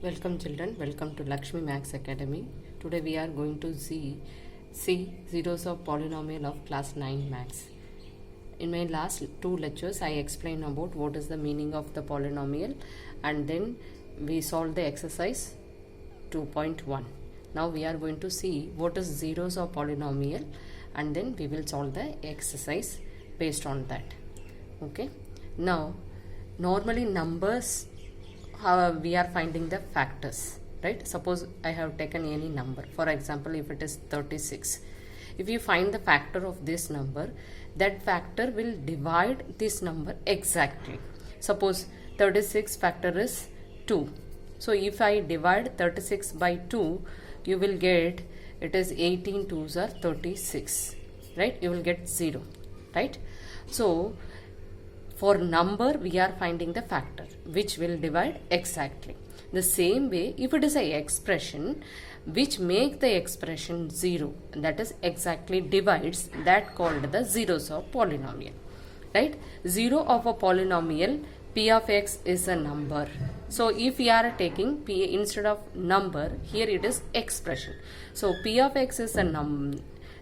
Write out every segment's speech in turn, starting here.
Welcome children, welcome to Lakshmi Max Academy. Today we are going to see zeros of polynomial of class 9 Max. In my last two lectures I explained about what is the meaning of the polynomial and then we solved the exercise 2.1. Now we are going to see what is zeros of polynomial and then we will solve the exercise based on that. Okay. Now normally numbers we are finding the factors, right? Suppose I have taken any number, for example if it is 36. If you find the factor of this number, that factor will divide this number exactly. Suppose 36 factor is 2. So if I divide 36 by 2, you will get it is 18 2s are 36, right? You will get 0, right? So for number we are finding the factor which will divide exactly. The same way if it is a expression which make the expression 0, that is exactly divides, that called the zeros of polynomial, right? 0 of a polynomial p of x is a number. So if we are taking p instead of number, here it is expression. So p of x is a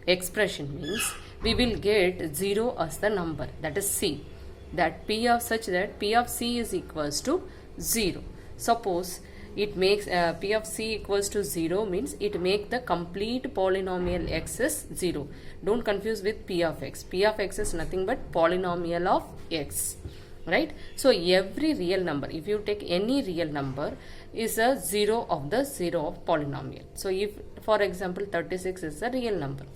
expression means we will get 0 as the number, that is c. That p of such that p of c is equals to 0. Suppose it makes p of c equals to 0 means it make the complete polynomial x is 0. Don't confuse with p of x. P of x is nothing but polynomial of x, right? So every real number, if you take any real number, is a 0 of the 0 of polynomial. So if for example 36 is a real number,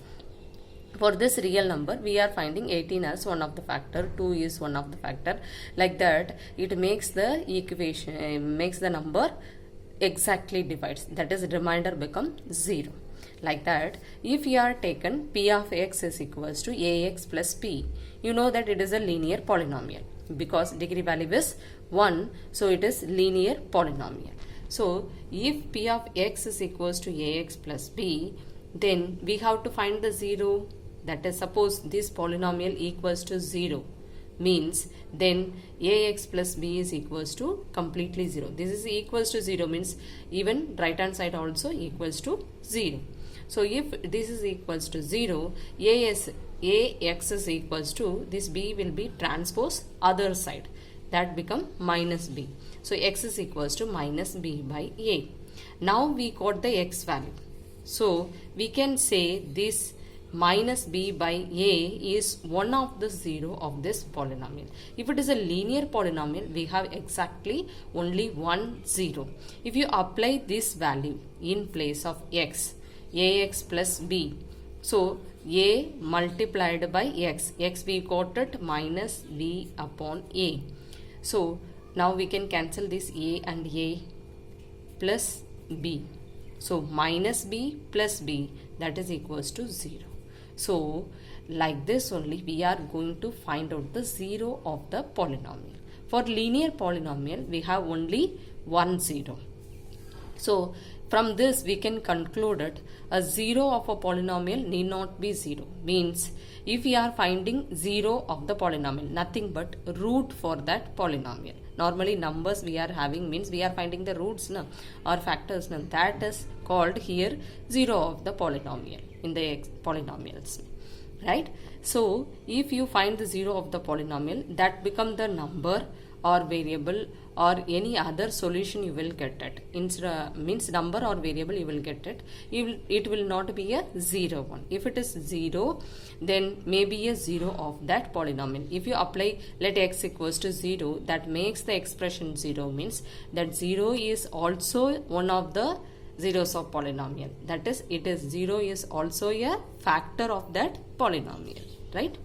for this real number we are finding 18 as one of the factor, 2 is one of the factor, like that it makes the equation makes the number exactly divides, that is remainder become 0. Like that if you are taken p of x is equals to ax plus p, you know that it is a linear polynomial because degree value is 1, so it is linear polynomial. So if p of x is equals to ax plus b, then we have to find the 0. That is, suppose this polynomial equals to 0 means then ax plus b is equals to completely 0. This is equals to 0 means even right hand side also equals to 0. So if this is equals to 0, ax is equals to this b will be transpose other side, that become minus b. So x is equals to minus b by a. Now we got the x value. So we can say this minus b by a is one of the 0 of this polynomial. If it is a linear polynomial, we have exactly only one 0. If you apply this value in place of x, ax plus b, so a multiplied by x we got it minus b upon a. So now we can cancel this a and a plus b. So minus b plus b, that is equals to 0. So like this only we are going to find out the 0 of the polynomial. For linear polynomial we have only one 0. So from this we can conclude that a 0 of a polynomial need not be 0. Means if we are finding 0 of the polynomial, nothing but root for that polynomial. Normally numbers we are having means we are finding the roots now or factors now. That is called here 0 of the polynomial in the polynomials, right? So if you find the 0 of the polynomial, that become the number or variable or any other solution you will get it. Instead means number or variable you will get it. It will not be a 0 one. If it is 0, then maybe a 0 of that polynomial. If you apply let x equals to 0, that makes the expression 0 means that 0 is also one of the zeros of polynomial. That is, it is 0 is also a factor of that polynomial, right?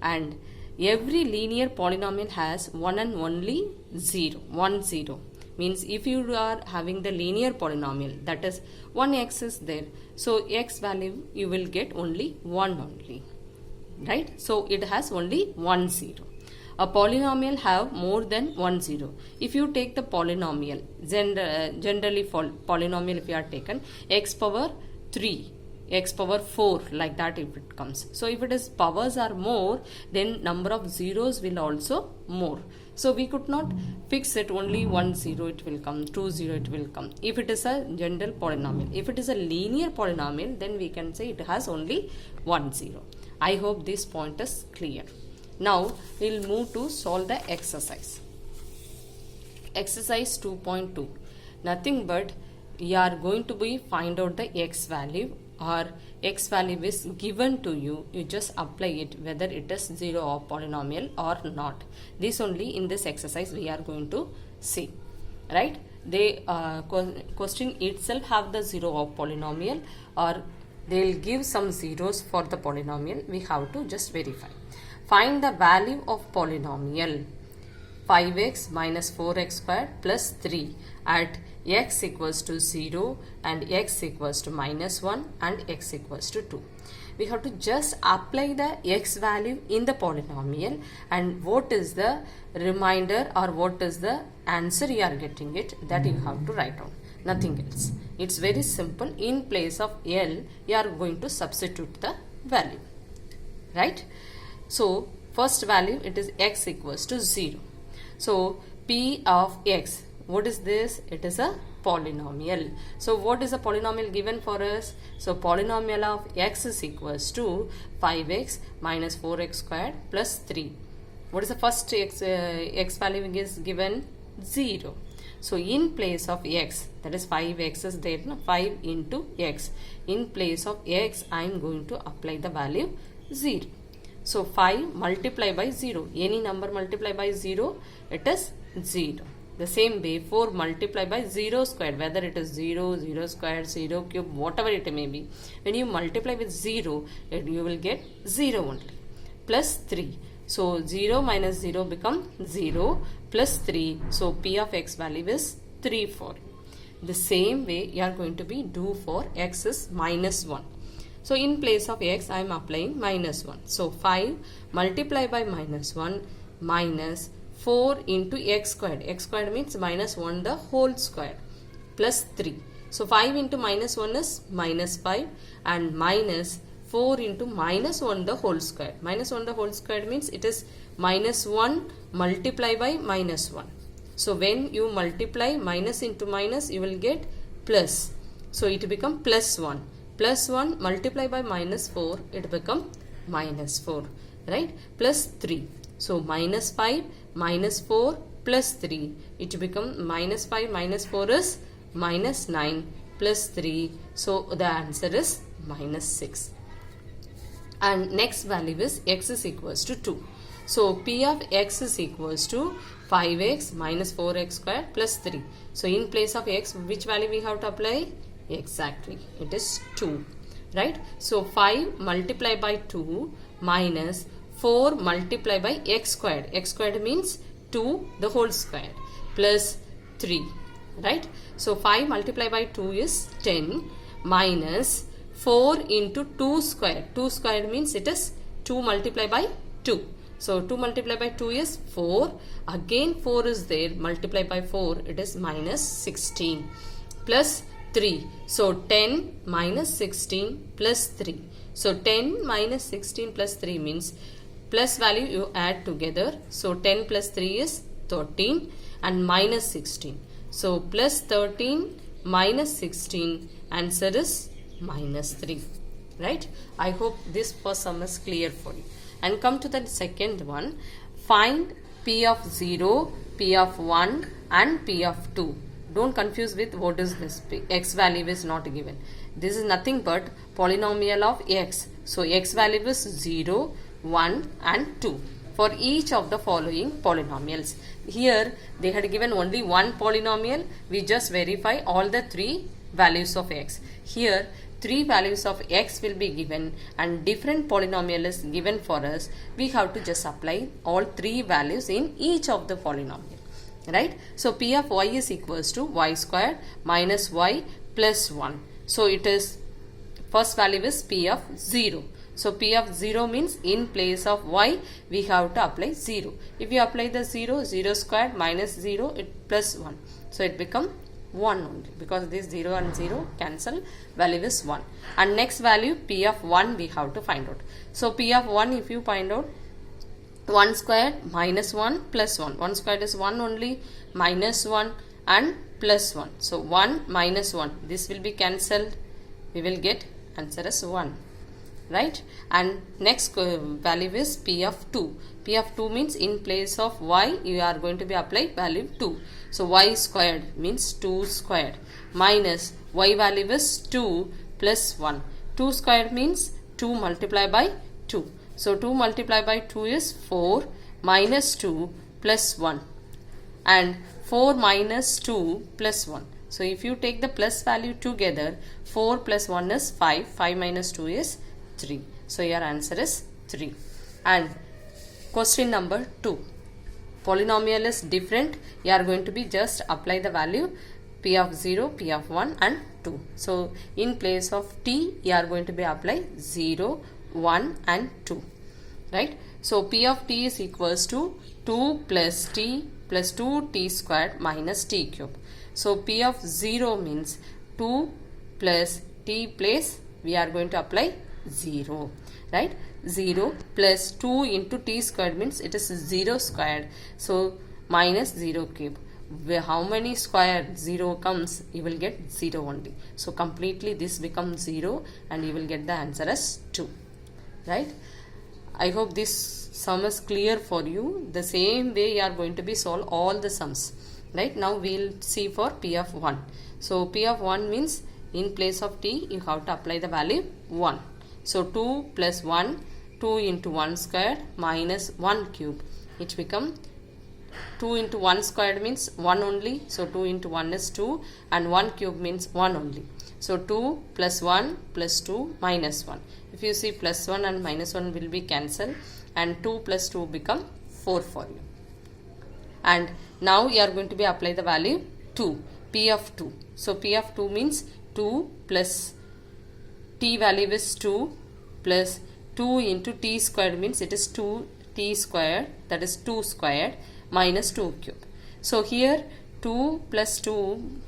And every linear polynomial has one and only 0, 1 0. Means if you are having the linear polynomial, that is 1x is there, so x value you will get only 1 only, right? So it has only 1 0. A polynomial have more than 1 0. If you take the polynomial, generally polynomial if you are taken x power 3, x power 4, like that if it comes. So if it is powers are more, then number of zeros will also more. So we could not fix it only 1 0 it will come, 2 0 it will come. If it is a general polynomial, if it is a linear polynomial, then we can say it has only 1 0. I hope this point is clear. Now we'll move to solve the exercise. Exercise 2.2. Nothing but you are going to be find out the x value, or x value is given to you. You just apply it whether it is 0 or polynomial or not. This only in this exercise we are going to see. Right? They question itself have the 0 of polynomial, or they will give some zeros for the polynomial. We have to just verify. Find the value of polynomial 5x minus 4x squared plus 3 at x equals to 0 and x equals to minus 1 and x equals to 2. We have to just apply the x value in the polynomial, and what is the remainder or what is the answer you are getting it, that you have to write down. Nothing else. It's very simple. In place of L, you are going to substitute the value. Right? So, first value, it is x equals to 0. So, P of x, what is this? It is a polynomial. So, what is a polynomial given for us? So, polynomial of x is equals to 5x minus 4x squared plus 3. What is the first x value is given? 0. So, in place of x, that is 5x is there, no? 5 into x. In place of x, I am going to apply the value 0. So, 5 multiply by 0. Any number multiply by 0, it is 0. The same way, 4 multiply by 0 squared, whether it is 0, 0 squared, 0 cube, whatever it may be. When you multiply with 0, you will get 0 only. Plus 3. So, 0 minus 0 become 0 plus 3. So, P of x value is 3, 4. The same way, you are going to be do for x is minus 1. So, in place of x, I am applying minus 1. So, 5 multiply by minus 1 minus 4 into x squared. X squared means minus 1 the whole square plus 3. So, 5 into minus 1 is minus 5 and minus 4 into minus 1 the whole square. Minus 1 the whole square means it is minus 1 multiply by minus 1. So, when you multiply minus into minus, you will get plus. So, it become plus 1. Plus 1 multiply by minus 4, it become minus 4, right? Plus 3. So, minus 5 minus 4 plus 3, it become minus 5 minus 4 is minus 9 plus 3. So, the answer is minus 6. And next value is x is equals to 2. So, P of x is equals to 5x minus 4x squared plus 3. So, in place of x, which value we have to apply? Exactly, it is 2, right? So, 5 multiply by 2 minus 4 multiply by x squared. X squared means 2 the whole square plus 3, right? So, 5 multiply by 2 is 10 minus 4 into 2 square. 2 square means it is 2 multiply by 2. So, 2 multiply by 2 is 4. Again 4 is there. Multiply by 4, it is minus 16 plus 3. So, 10 minus 16 plus 3. So, 10 minus 16 plus 3 means plus value you add together. So, 10 plus 3 is 13 and minus 16. So, plus 13 minus 16, answer is minus 3, right? I hope this first sum is clear for you. And come to the second one. Find P of 0, P of 1 and P of 2. Don't confuse with what is this. X value is not given. This is nothing but polynomial of x. So, x value is 0, 1 and 2 for each of the following polynomials. Here they had given only one polynomial. We just verify all the 3 values of x. Here 3 values of x will be given and different polynomial is given for us. We have to just apply all 3 values in each of the polynomial. Right? So, P of y is equals to y squared minus y plus 1. So, it is first value is P of 0. So, P of 0 means in place of y we have to apply 0. If you apply the 0, 0 squared minus 0, it plus 1. So, it become 1 only, because this 0 and 0 cancel, value is 1. And next value p of 1 we have to find out. So p of 1, if you find out 1 squared minus 1 plus 1. 1 squared is 1 only, minus 1 and plus 1. So 1 minus 1, this will be cancelled. We will get answer as 1. Right? And next value is p of 2. P of 2 means in place of y you are going to be applied value 2. So y squared means 2 squared minus y value is 2 plus 1. 2 squared means 2 multiplied by 2. So 2 multiplied by 2 is 4 minus 2 plus 1. And 4 minus 2 plus 1. So if you take the plus value together, 4 plus 1 is 5. 5 minus 2 is 3. So your answer is 3. And question number 2. Polynomial is different. You are going to be just apply the value p of 0, p of 1 and 2. So in place of t, you are going to be apply 0, 1 and 2. Right? So p of t is equals to 2 plus t plus 2t squared minus t cube. So p of 0 means 2 plus t place we are going to apply 0. Right? 0 plus 2 into t squared means it is 0 squared. So minus 0 cube. Where how many square 0 comes, you will get 0 only. So completely this becomes 0 and you will get the answer as 2. Right? I hope this sum is clear for you. The same way you are going to be solve all the sums. Right? Now we will see for p of 1. So p of 1 means in place of t you have to apply the value 1. So 2 plus 1, 2 into 1 squared minus 1 cube. It become 2 into 1 squared means 1 only. So 2 into 1 is 2 and 1 cube means 1 only. So 2 plus 1 plus 2 minus 1. If you see plus 1 and minus 1 will be cancelled and 2 plus 2 become 4 for you. And now you are going to be apply the value 2, p of 2. So p of 2 means 2 plus t value is 2 plus 2 into t squared means it is 2t squared, that is 2 squared minus 2 cube. So here 2 plus 2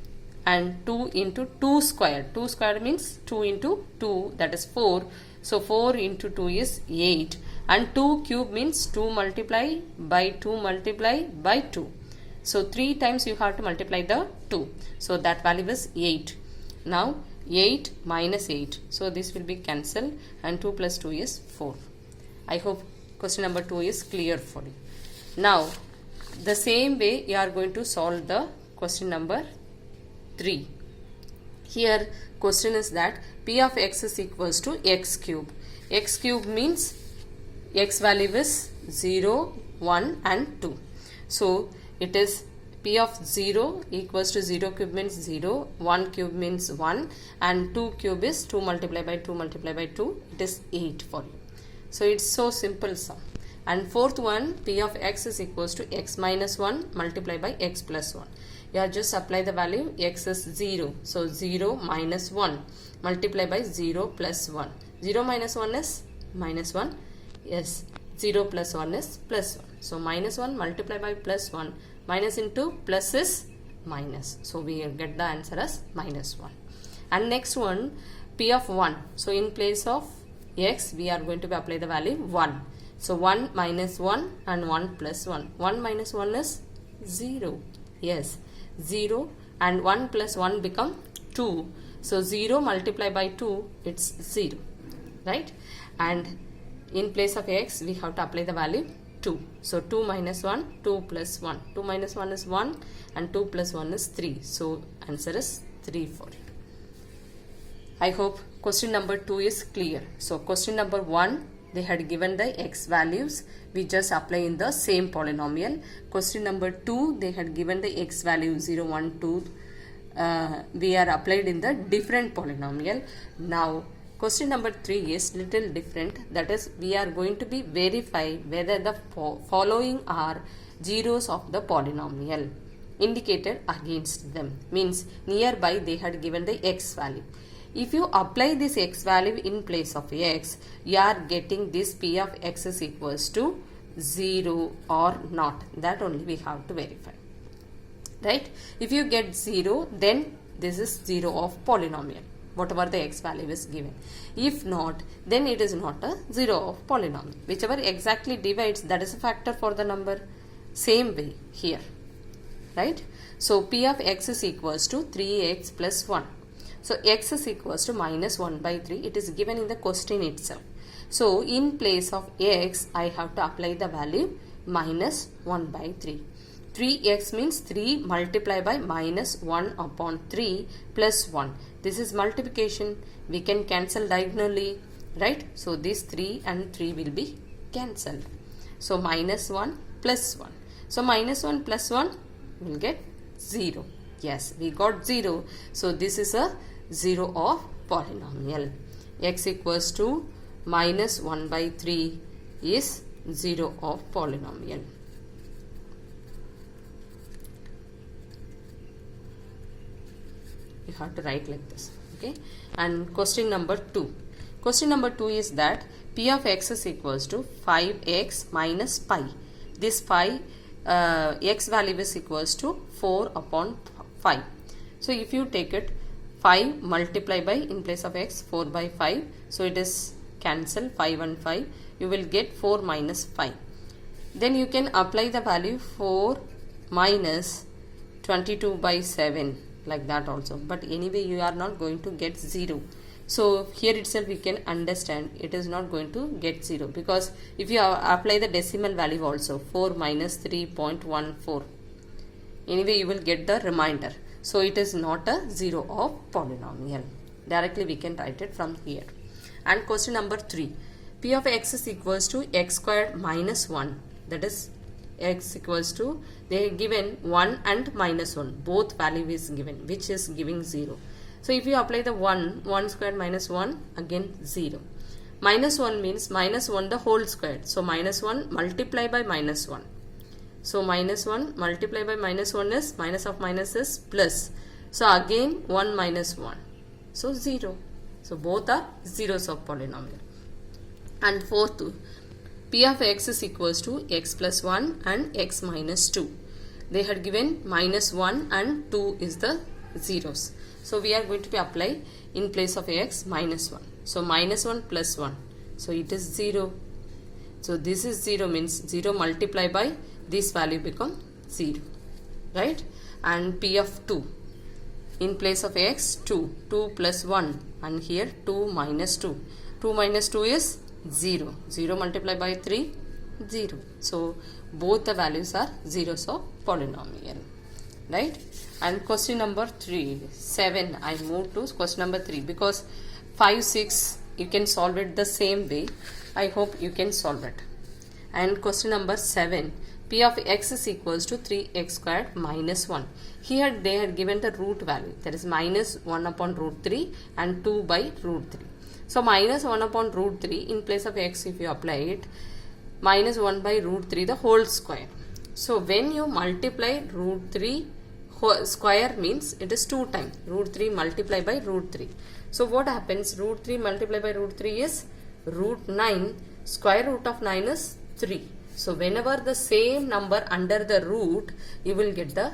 and 2 into 2 squared. 2 squared means 2 into 2, that is 4. So 4 into 2 is 8 and 2 cube means 2 multiply by 2 multiply by 2. So 3 times you have to multiply the 2. So that value is 8. Now 8 minus 8. So this will be cancelled and 2 plus 2 is 4. I hope question number 2 is clear for you. Now the same way you are going to solve the question number 3. Here question is that p of x is equals to x cube. X cube means x value is 0, 1 and 2. So it is p of 0 equals to 0 cube means 0, 1 cube means 1 and 2 cube is 2 multiplied by 2 multiplied by 2. It is 8 for you. So it's so simple sum. And fourth one, p of x is equals to x minus 1 multiplied by x plus 1. You have just apply the value x is 0. So 0 minus 1 multiplied by 0 plus 1. 0 minus 1 is minus 1. Yes, 0 plus 1 is plus 1. So minus 1 multiplied by plus 1. Minus into plus is minus. So we get the answer as minus 1. And next one, p of 1. So in place of x, we are going to apply the value 1. So 1 minus 1 and 1 plus 1. 1 minus 1 is 0. Yes, 0 and 1 plus 1 become 2. So 0 multiplied by 2, it's 0. Right? And in place of x, we have to apply the value 2. So 2 minus 1, 2 plus 1. 2 minus 1 is 1 and 2 plus 1 is 3. So answer is 3 for you. I hope question number 2 is clear. So question number 1, they had given the x values. We just apply in the same polynomial. Question number 2, they had given the x value 0, 1, 2. We are applied in the different polynomial. Now question number 3 is little different. That is, we are going to be verify whether the following are zeros of the polynomial indicated against them. Means nearby they had given the x value. If you apply this x value in place of x, you are getting this p of x is equals to 0 or not. That only we have to verify. right? If you get 0, then this is 0 of polynomial, whatever the x value is given. If not, then it is not a 0 of polynomial. Whichever exactly divides, that is a factor for the number. Same way here, right? So p of x is equals to 3x plus 1. So x is equals to minus 1 by 3. It is given in the question itself. So in place of x, I have to apply the value minus 1 by 3. 3x means 3 multiplied by minus 1 upon 3 plus 1. This is multiplication. We can cancel diagonally, right? So this 3 and 3 will be cancelled. So minus 1 plus 1. So minus 1 plus 1 will get 0. Yes, we got 0. So this is a 0 of polynomial. X equals to minus 1 by 3 is 0 of polynomial. You have to write like this, okay? And question number 2. Question number 2 is that p of x is equals to 5x minus pi. This pi x value is equals to 4 upon 5. So if you take it 5 multiply by, in place of x, 4 by 5. So it is cancel 5 and 5. You will get 4 minus 5. Then you can apply the value 4 minus 22 by 7, like that also. But anyway, you are not going to get 0. So here itself we can understand it is not going to get 0, because if you apply the decimal value also, 4 minus 3.14, anyway you will get the remainder. So it is not a 0 of polynomial. Directly we can write it from here. And question number 3. P of x is equals to x squared minus 1. That is x equals to, they are given 1 and minus 1. Both value is given, which is giving 0. So if you apply the 1 squared minus 1, again 0. Minus 1 means minus 1 the whole squared. So minus 1 multiply by minus 1. So minus 1 multiply by minus 1 is, minus of minus is plus. So again 1 minus 1. So 0. So both are zeros of polynomial. And fourth, p of x is equals to x plus 1 and x minus 2. They had given minus 1 and 2 is the zeros. So we are going to be apply in place of x minus 1. So minus 1 plus 1. So it is 0. So this is 0 means 0 multiply by this value become 0. Right? And p of 2. In place of x, 2. 2 plus 1. And here 2 minus 2. 2 minus 2 is 0. 0 multiplied by 3, 0. So both the values are zeros of polynomial. Right? And question number 7, I move to question number 3, because 5, 6 you can solve it the same way. I hope you can solve it. And question number 7, p of x is equals to 3x squared minus 1. Here they had given the root value, that is minus 1 upon root 3 and 2 by root 3. So minus 1 upon root 3, in place of x if you apply it, minus 1 by root 3 the whole square. So when you multiply root 3 square means it is 2 times root 3 multiplied by root 3. So what happens? Root 3 multiplied by root 3 is root 9. Square root of 9 is 3. So whenever the same number under the root, you will get the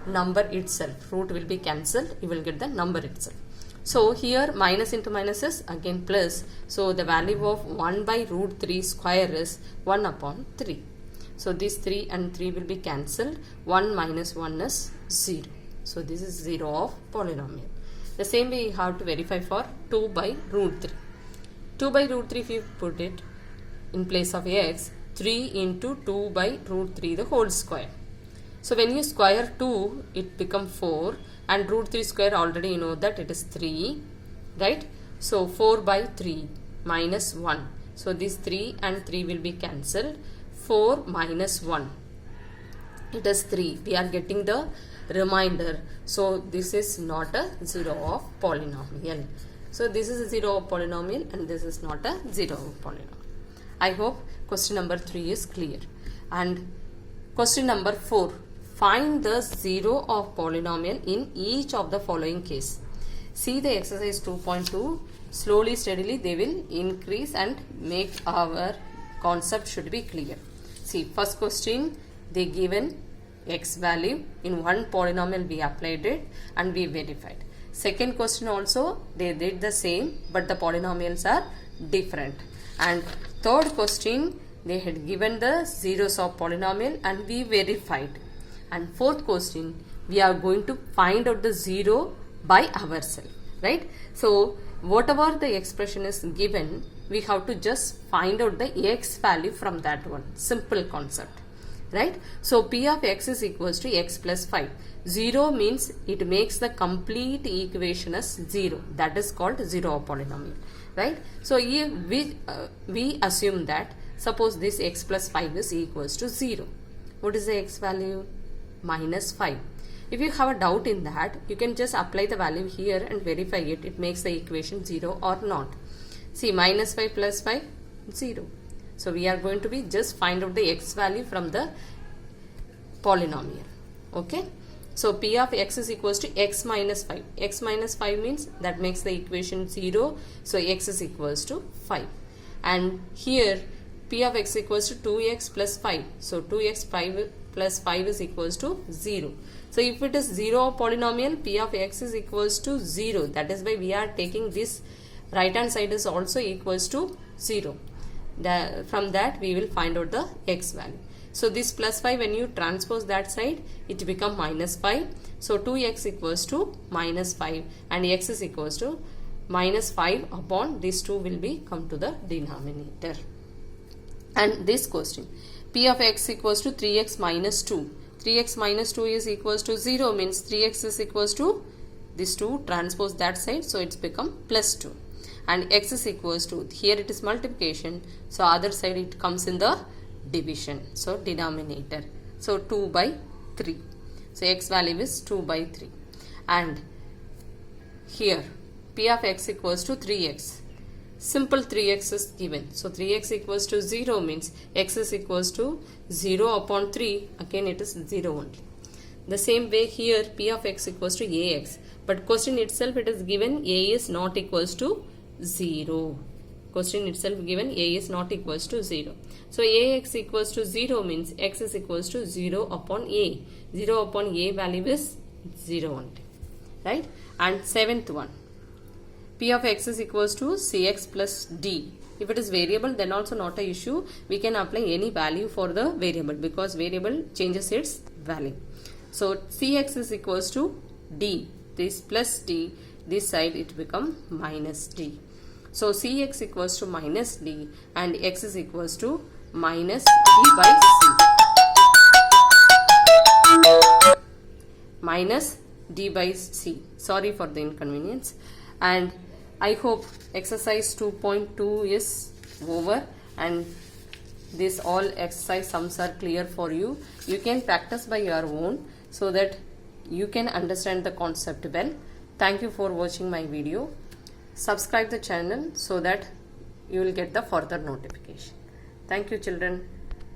number itself. Root will be cancelled. You will get the number itself. So here minus into minus is again plus. So the value of 1 by root 3 square is 1 upon 3. So these 3 and 3 will be cancelled. 1 minus 1 is 0. So this is 0 of polynomial. The same way you have to verify for 2 by root 3. 2 by root 3 if you put it in place of x, 3 into 2 by root 3 the whole square. So when you square 2, it becomes 4, and root 3 square already you know that it is 3, right? So 4 by 3 minus 1. So these 3 and 3 will be cancelled. 4 minus 1. It is 3. We are getting the remainder. So this is not a 0 of polynomial. So this is a 0 of polynomial and this is not a 0 of polynomial. I hope question number 3 is clear. And question number 4. Find the 0 of polynomial in each of the following case. See the exercise 2.2. Slowly, steadily they will increase and make our concept should be clear. See, first question they given x value. In one polynomial we applied it and we verified. Second question also they did the same, but the polynomials are different. And third question, they had given the zeros of polynomial and we verified. And fourth question, we are going to find out the zero by ourselves, right? So whatever the expression is given, we have to just find out the x value from that one. Simple concept, right? So p of x is equals to x plus 5. 0 means it makes the complete equation as 0. That is called zero of polynomial, right? So if we assume that suppose this x plus 5 is equals to 0. What is the x value? Minus 5. If you have a doubt in that, you can just apply the value here and verify it. It makes the equation 0 or not. See, minus 5 plus 5, 0. So we are going to be just find out the x value from the polynomial. Okay. So p of x is equals to x minus 5. X minus 5 means that makes the equation 0. So x is equals to 5. And here p of x equals to 2x plus 5. So 2x plus 5 is equals to 0. So if it is 0 polynomial, p of x is equals to 0. That is why we are taking this right hand side is also equals to 0. From that we will find out the x value. So this plus 5, when you transpose that side, it become minus 5. So 2x equals to minus 5 and x is equals to minus 5 upon these 2 will be come to the denominator. And this question, p of x equals to 3x minus 2. 3x minus 2 is equals to 0 means 3x is equals to this 2 transpose that side, so it's become plus 2. And x is equals to, here it is multiplication, so other side it comes in the division, so denominator, so 2 by 3. So x value is 2 by 3. And here p of x equals to 3x. Simple 3x is given, so 3x equals to 0 means x is equals to 0 upon 3, again it is 0 only. The same way here p of x equals to ax, but question itself it is given a is not equals to 0. Question itself given a is not equals to 0. So ax equals to 0 means x is equals to 0 upon a. 0 upon a value is 0 only, right? And seventh one, p of x is equals to cx plus d. If it is variable, then also not a issue. We can apply any value for the variable because variable changes its value. So cx is equals to d. This plus d, this side it become minus d. So cx equals to minus d and x is equals to minus d by c. Minus d by c. Sorry for the inconvenience. And I hope exercise 2.2 is over and this all exercise sums are clear for you. You can practice by your own so that you can understand the concept well. Thank you for watching my video. Subscribe the channel so that you will get the further notification. Thank you children.